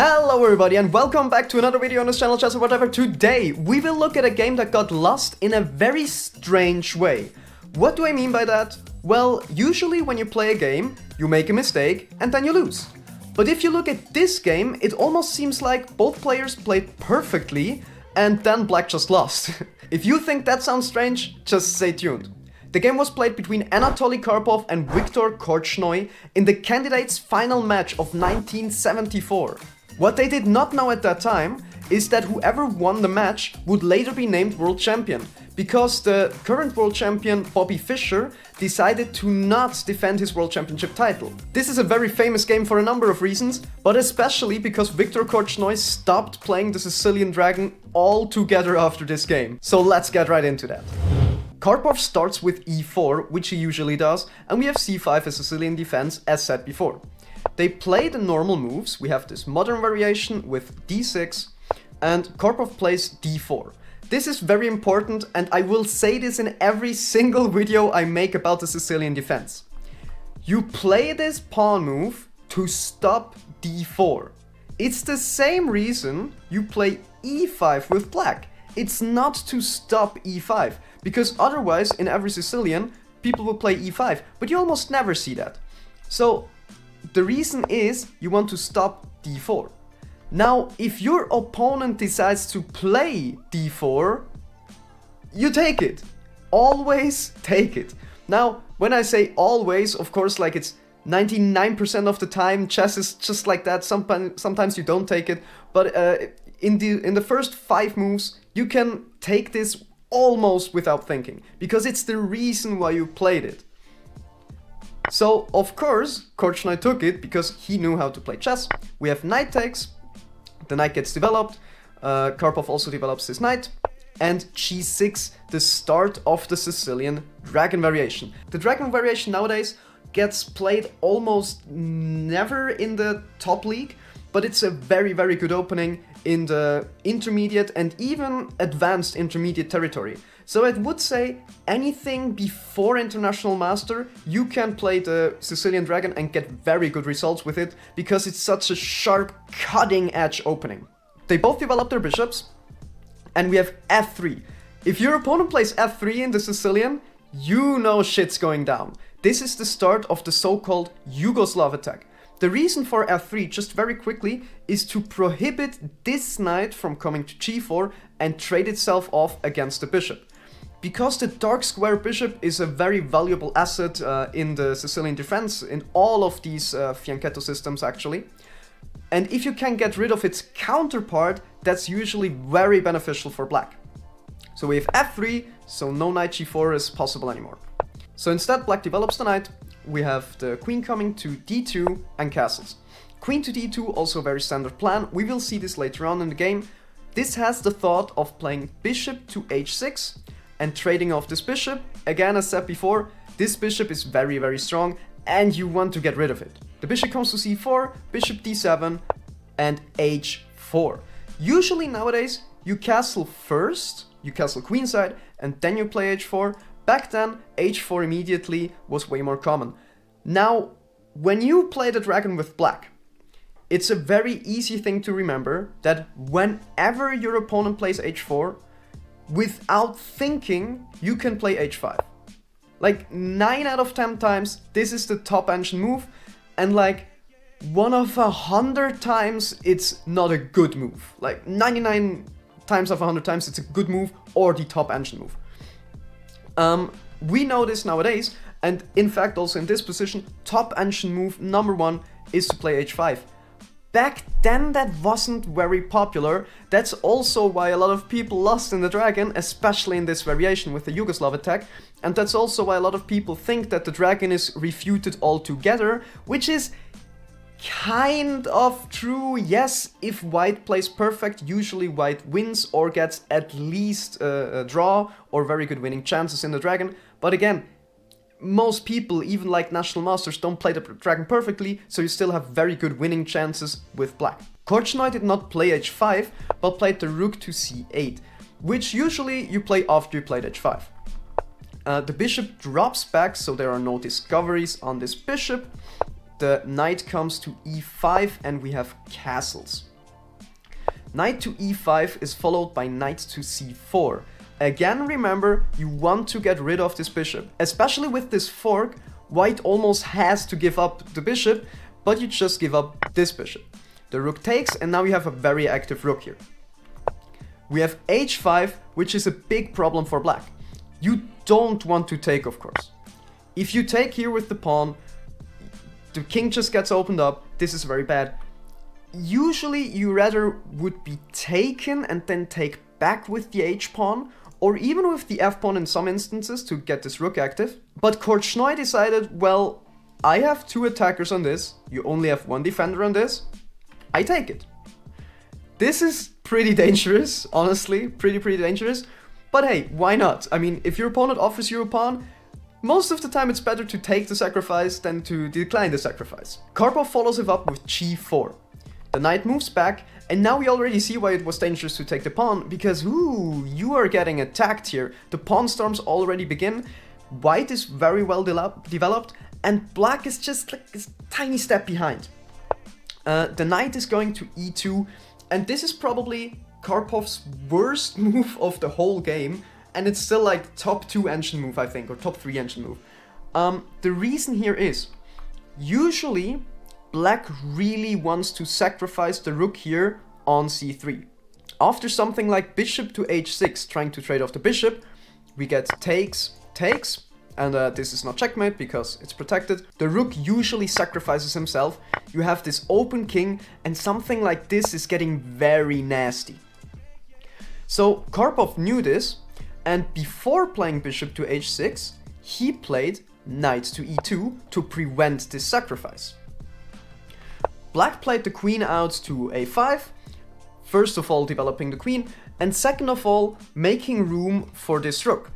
Hello everybody and welcome back to another video on this channel, ChessOrWhatever. Today we will look at a game that got lost in a very strange way. What do I mean by that? Well, usually when you play a game, you make a mistake and then you lose. But if you look at this game, it almost seems like both players played perfectly and then black just lost. If you think that sounds strange, just stay tuned. The game was played between Anatoly Karpov and Viktor Korchnoi in the candidates' final match of 1974. What they did not know at that time is that whoever won the match would later be named world champion, because the current world champion Bobby Fischer decided to not defend his world championship title. This is a very famous game for a number of reasons, but especially because Viktor Korchnoi stopped playing the Sicilian Dragon altogether after this game. So let's get right into that. Karpov starts with e4, which he usually does, and we have c5 as Sicilian defense, as said before. They play the normal moves. We have this modern variation with d6, and Karpov plays d4. This is very important, and I will say this in every single video I make about the Sicilian defense. You play this pawn move to stop d4. It's the same reason you play e5 with black. It's not to stop e5, because otherwise in every Sicilian people will play e5, but you almost never see that. So the reason is you want to stop d4. Now if your opponent decides to play d4, you take it. Always take it. Now when I say always, of course, like it's 99% of the time chess is just like that. Sometimes you don't take it, but in the first 5 moves you can take this almost without thinking, because it's the reason why you played it. So of course Korchnoi took it because he knew how to play chess. We have knight takes, the knight gets developed, Karpov also develops his knight, and g6, the start of the Sicilian dragon variation. The dragon variation nowadays gets played almost never in the top league, but it's a very good opening in the intermediate and even advanced intermediate territory. So I would say anything before International Master, you can play the Sicilian Dragon and get very good results with it, because it's such a sharp, cutting edge opening. They both develop their bishops, and we have f3. If your opponent plays f3 in the Sicilian, you know shit's going down. This is the start of the so-called Yugoslav attack. The reason for f3, just very quickly, is to prohibit this knight from coming to g4 and trade itself off against the bishop. Because the dark square bishop is a very valuable asset in the Sicilian defense, in all of these fianchetto systems actually. And if you can get rid of its counterpart, that's usually very beneficial for black. So we have f3, so no knight g4 is possible anymore. So instead black develops the knight. We have the queen coming to d2 and castles. Queen to d2, also a very standard plan. We will see this later on in the game. This has the thought of playing bishop to h6 and trading off this bishop. Again, as said before, this bishop is very strong and you want to get rid of it. The bishop comes to c4, bishop d7 and h4. Usually nowadays you castle first, you castle queenside and then you play h4. Back then, h4 immediately was way more common. Now, when you play the dragon with black, it's a very easy thing to remember that whenever your opponent plays h4, without thinking, you can play h5. Like 9 out of 10 times, this is the top engine move, and like 1 of 100 times, it's not a good move. Like 99 times of 100 times, it's a good move or the top engine move. We know this nowadays, and in fact also in this position, top engine move number 1 is to play h5. Back then that wasn't very popular. That's also why a lot of people lost in the dragon, especially in this variation with the Yugoslav attack, and that's also why a lot of people think that the dragon is refuted altogether, which is kind of true. Yes, if white plays perfect, usually white wins or gets at least a draw or very good winning chances in the dragon. But again, most people, even like national masters, don't play the dragon perfectly, so you still have very good winning chances with black. Korchnoi did not play h5, but played the rook to c8, which usually you play after you played h5. The bishop drops back, so there are no discoveries on this bishop. the knight comes to e5 and we have castles. Knight to e5 is followed by knight to c4. Again, remember, you want to get rid of this bishop. Especially with this fork, white almost has to give up the bishop, but you just give up this bishop. The rook takes, and now you have a very active rook here. We have h5, which is a big problem for black. You don't want to take, of course. If you take here with the pawn, the king just gets opened up. This is very bad. Usually you rather would be taken and then take back with the h-pawn, or even with the f-pawn in some instances to get this rook active. But Korchnoi decided, well, I have two attackers on this, you only have one defender on this, I take it. This is pretty dangerous, honestly, pretty dangerous. But hey, why not? I mean, if your opponent offers you a pawn, most of the time it's better to take the sacrifice than to decline the sacrifice. Karpov follows it up with g4. The knight moves back, and now we already see why it was dangerous to take the pawn, because ooh, you are getting attacked here. The pawn storms already begin, white is very well developed, and black is just like this tiny step behind. The knight is going to e2, and this is probably Karpov's worst move of the whole game, and it's still like top 2 engine move, I think, or top 3 engine move. The reason here is, usually black really wants to sacrifice the rook here on c3. After something like bishop to h6, trying to trade off the bishop, we get takes, and this is not checkmate because it's protected. The rook usually sacrifices himself. You have this open king, and something like this is getting very nasty. So Karpov knew this, and before playing bishop to h6, he played knight to e2 to prevent this sacrifice. Black played the queen out to a5, first of all developing the queen, and second of all making room for this rook.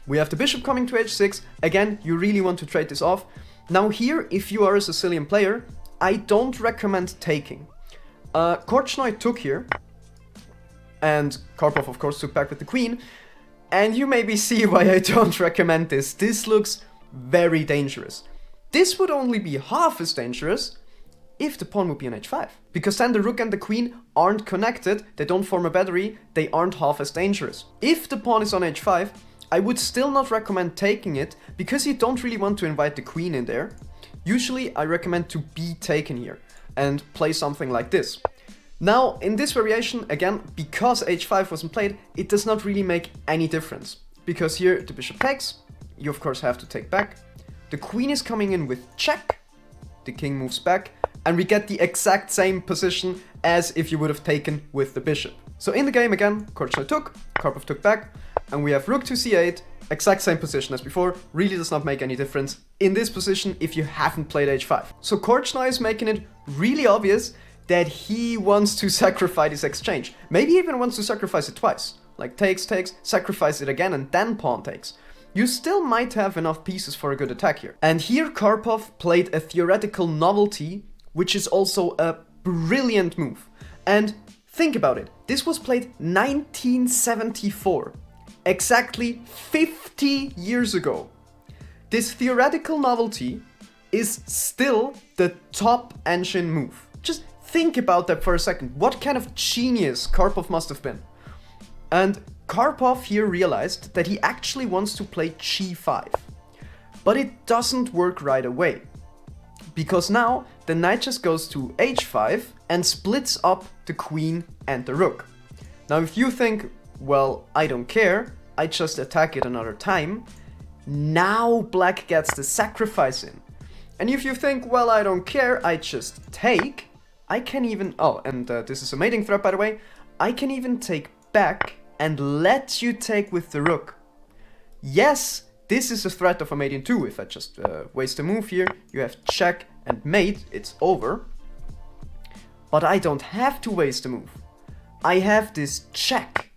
We have the bishop coming to h6, again you really want to trade this off. Now here, if you are a Sicilian player, I don't recommend taking. Korchnoi took here, and Karpov of course took back with the queen, and you maybe see why I don't recommend this. This looks very dangerous. This would only be half as dangerous if the pawn would be on h5, because then the rook and the queen aren't connected, they don't form a battery, they aren't half as dangerous. If the pawn is on h5, I would still not recommend taking it, because you don't really want to invite the queen in there. Usually I recommend to be taken here, and play something like this. Now, in this variation, again, because h5 wasn't played, it does not really make any difference. Because here the bishop takes, you of course have to take back. The queen is coming in with check, the king moves back, and we get the exact same position as if you would have taken with the bishop. So in the game again, Korchnoi took, Karpov took back, and we have rook to c8, exact same position as before, really does not make any difference in this position if you haven't played h5. So Korchnoi is making it really obvious that he wants to sacrifice this exchange. Maybe even wants to sacrifice it twice. Like takes, sacrifice it again, and then pawn takes. You still might have enough pieces for a good attack here. And here Karpov played a theoretical novelty, which is also a brilliant move. And think about it, this was played 1974, exactly 50 years ago. This theoretical novelty is still the top engine move. Just think about that for a second. What kind of genius Karpov must have been. And Karpov here realized that he actually wants to play g5. But it doesn't work right away. Because now the knight just goes to h5 and splits up the queen and the rook. Now if you think, well, I don't care, I just attack it another time, now black gets the sacrifice in. And if you think, well, I don't care, I just take, I can even, this is a mating threat by the way, I can even take back and let you take with the rook. Yes, this is a threat of a mate in 2. If I just waste a move here, you have check and mate, it's over. But I don't have to waste a move. I have this check.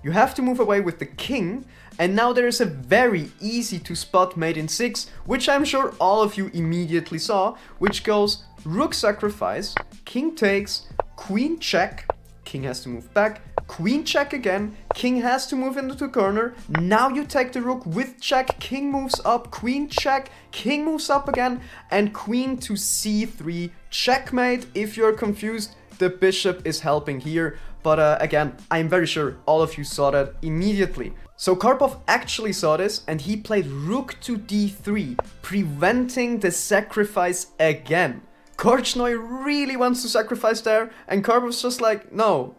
You have to move away with the king, and now there is a very easy to spot mate in 6, which I'm sure all of you immediately saw, which goes rook sacrifice, king takes, queen check, king has to move back, queen check again, king has to move into the corner, now you take the rook with check, king moves up, queen check, king moves up again, and queen to c3, checkmate. If you're confused, the bishop is helping here, but again, I'm very sure all of you saw that immediately. So Karpov actually saw this, and he played rook to d3, preventing the sacrifice again. Korchnoi really wants to sacrifice there, and Karpov's just like, no,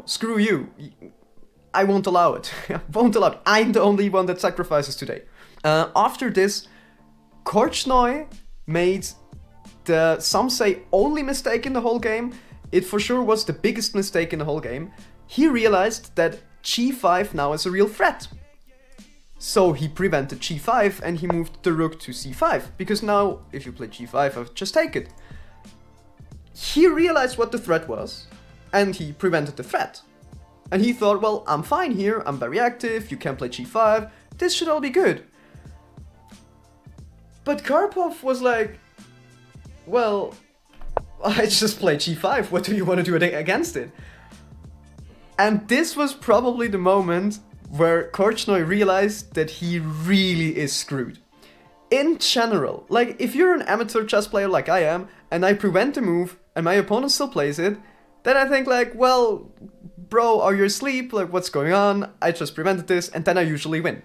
screw you. I won't allow it. Won't allow it. I'm the only one that sacrifices today. After this, Korchnoi made the, some say, only mistake in the whole game. It for sure was the biggest mistake in the whole game. He realized that g5 now is a real threat. So he prevented g5 and he moved the rook to c5, because now if you play g5, I'll just take it. He realized what the threat was, and he prevented the threat. And he thought, well, I'm fine here, I'm very active, you can play g5, this should all be good. But Karpov was like, well, I just play g5, what do you want to do against it? And this was probably the moment where Korchnoi realized that he really is screwed. In general, like if you're an amateur chess player like I am, and I prevent a move, and my opponent still plays it, then I think like, well, bro, are you asleep? Like, what's going on? I just prevented this, and then I usually win.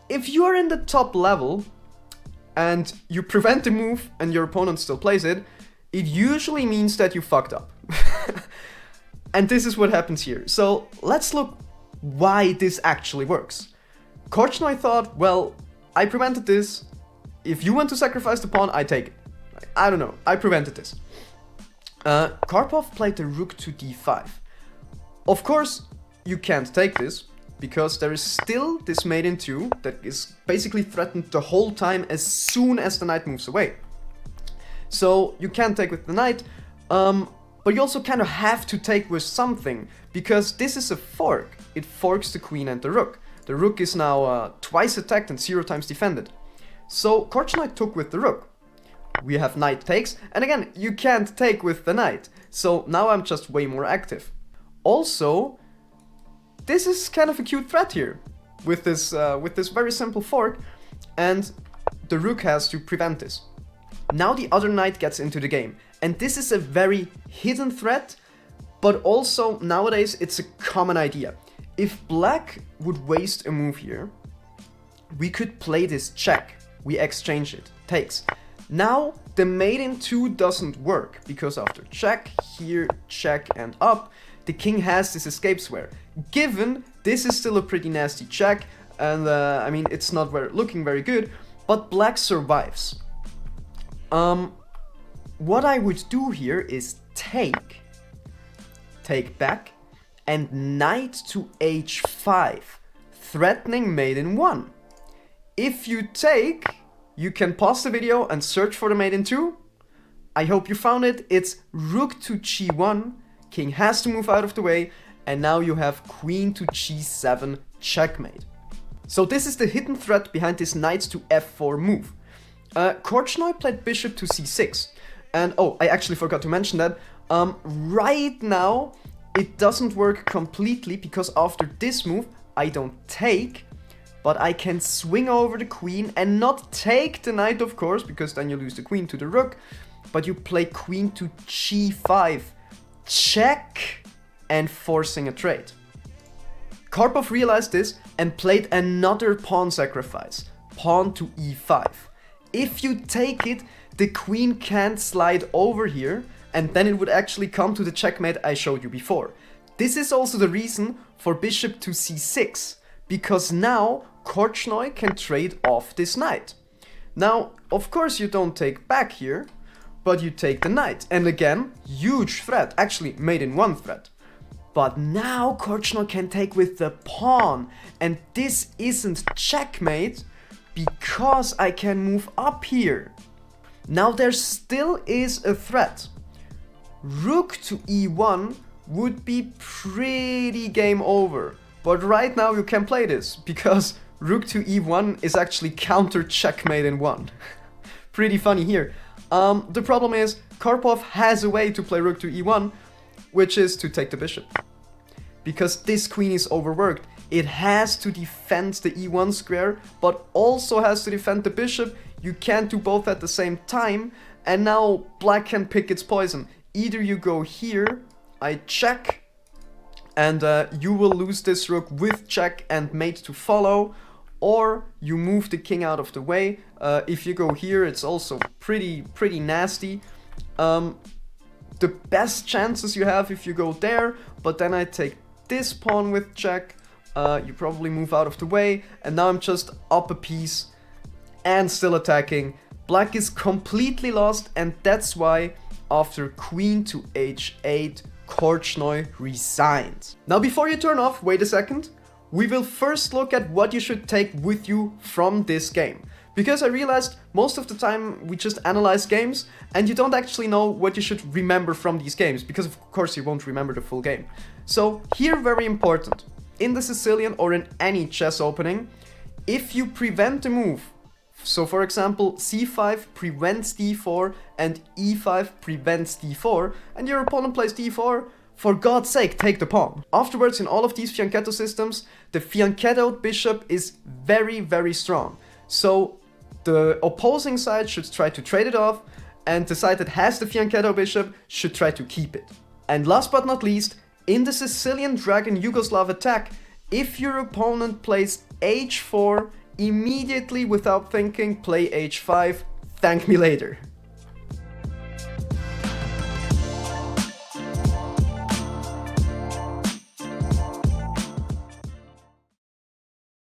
If you're in the top level, and you prevent the move, and your opponent still plays it, it usually means that you fucked up. And this is what happens here. So let's look why this actually works. Korchnoi thought, well, I prevented this. If you want to sacrifice the pawn, I take it. I don't know, I prevented this. Karpov played the rook to d5. Of course, you can't take this, because there is still this mate in 2 that is basically threatened the whole time as soon as the knight moves away. So you can't take with the knight, but you also kind of have to take with something, because this is a fork. It forks the queen and the rook. The rook is now twice attacked and 0 times defended. So Korchnoi took with the rook. We have knight takes, and again, you can't take with the knight. So now I'm just way more active. Also, this is kind of a cute threat here, with this very simple fork, and the rook has to prevent this. Now the other knight gets into the game, and this is a very hidden threat, but also nowadays it's a common idea. If black would waste a move here, we could play this check. We exchange it, takes. Now the mate in 2 doesn't work, because after check, here, check and up, the king has this escape square. Given this is still a pretty nasty check, and I mean it's not looking very good, but black survives. What I would do here is take back, and knight to h5, threatening mate in 1. If you take, you can pause the video and search for the mate in 2. I hope you found it. It's rook to g1, king has to move out of the way, and now you have queen to g7, checkmate. So this is the hidden threat behind this knight to f4 move. Korchnoi played bishop to c6, and oh, I actually forgot to mention that. Right now, it doesn't work completely, because after this move, I don't take, but I can swing over the queen and not take the knight, of course, because then you lose the queen to the rook, but you play queen to g5, check, and forcing a trade. Karpov realized this and played another pawn sacrifice, pawn to e5. If you take it, the queen can't slide over here, and then it would actually come to the checkmate I showed you before. This is also the reason for bishop to c6, because now Korchnoi can trade off this knight. Now, of course you don't take back here, but you take the knight. And again, huge threat, actually mate in 1 threat. But now Korchnoi can take with the pawn, and this isn't checkmate, because I can move up here. Now there still is a threat. Rook to e1 would be pretty game over. But right now you can play this, because rook to e1 is actually counter checkmate in 1. Pretty funny here. The problem is, Karpov has a way to play rook to e1, which is to take the bishop. because this queen is overworked. It has to defend the e1 square, but also has to defend the bishop. You can't do both at the same time, and now black can pick its poison. Either you go here, I check, and you will lose this rook with check and mate to follow, or you move the king out of the way. If you go here, it's also pretty nasty. The best chances you have if you go there, but then I take this pawn with check. You probably move out of the way, and now I'm just up a piece and still attacking. Black is completely lost, and that's why after queen to h8, Korchnoi resigned. Now before you turn off, wait a second. We will first look at what you should take with you from this game. Because I realized most of the time we just analyze games and you don't actually know what you should remember from these games, because of course you won't remember the full game. So here, very important, in the Sicilian or in any chess opening, if you prevent a move, so for example c5 prevents d4 and e5 prevents d4, and your opponent plays d4, for God's sake, take the pawn. Afterwards, in all of these fianchetto systems, the fianchettoed bishop is very strong. So the opposing side should try to trade it off, and the side that has the fianchetto bishop should try to keep it. And last but not least, in the Sicilian Dragon Yugoslav attack, if your opponent plays h4, immediately without thinking play h5, thank me later.